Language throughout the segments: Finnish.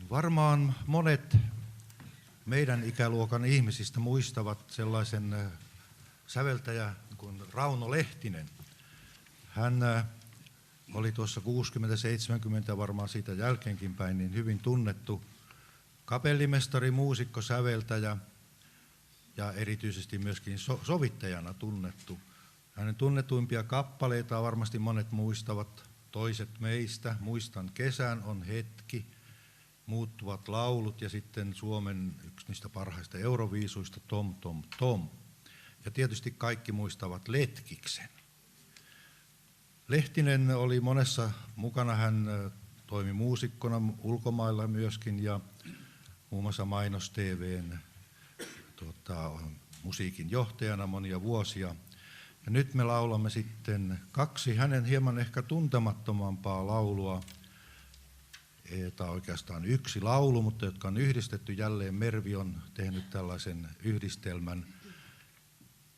Varmaan monet meidän ikäluokan ihmisistä muistavat sellaisen säveltäjä kuin Rauno Lehtinen. Hän oli tuossa 60-70 varmaan siitä jälkeenkin päin niin hyvin tunnettu kapellimestari, muusikko, säveltäjä ja erityisesti myöskin sovittajana tunnettu. Hänen tunnetuimpia kappaleita varmasti monet muistavat. Toiset meistä, Muistan kesän, On hetki, Muuttuvat laulut ja sitten Suomen yksi niistä parhaista euroviisuista Tom Tom Tom. Ja tietysti kaikki muistavat Letkiksen. Lehtinen oli monessa mukana, hän toimi muusikkona ulkomailla myöskin ja muun muassa Mainos TV:n musiikin johtajana monia vuosia. Ja nyt me laulamme sitten kaksi hänen hieman ehkä tuntemattomampaa laulua, tai oikeastaan yksi laulu, mutta jotka on yhdistetty jälleen. Mervi on tehnyt tällaisen yhdistelmän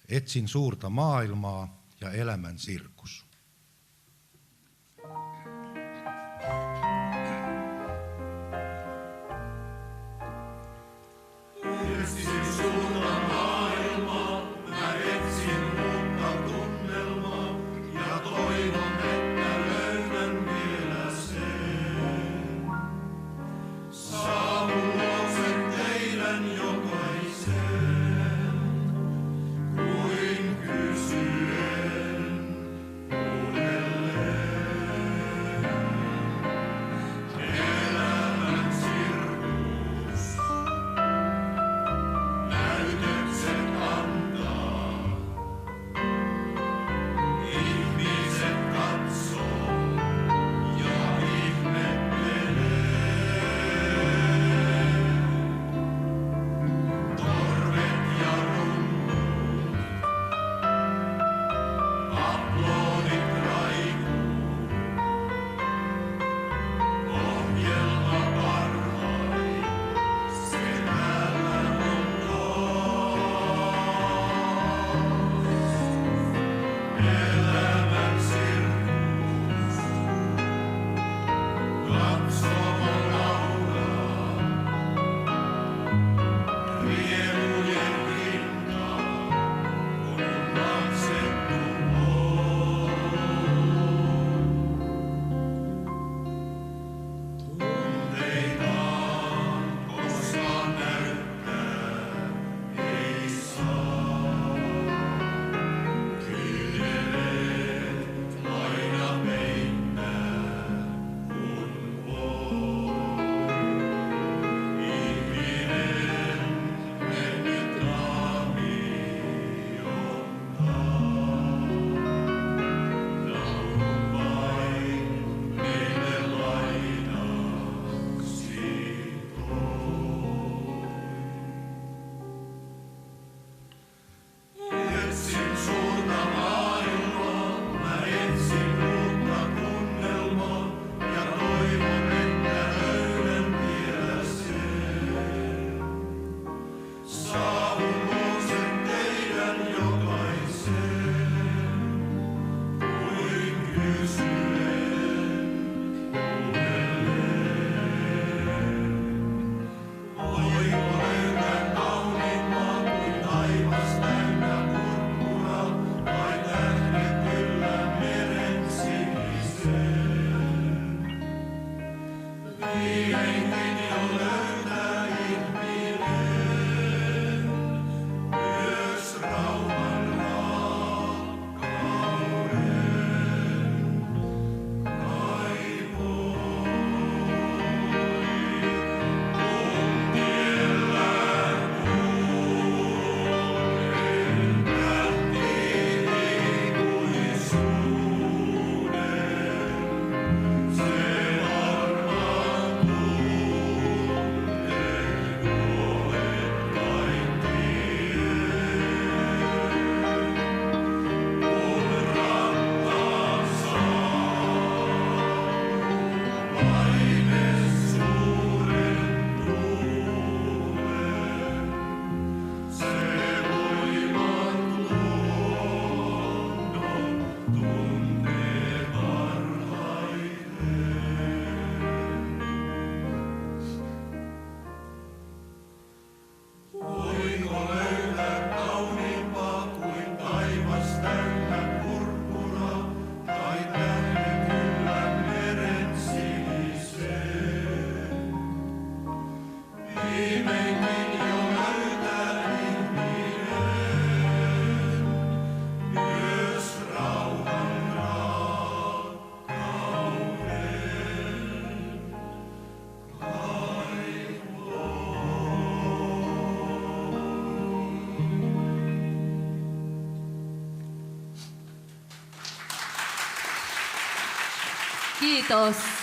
Etsin suurta maailmaa ja Elämän sirkus. Kuin kysyen Kiitos.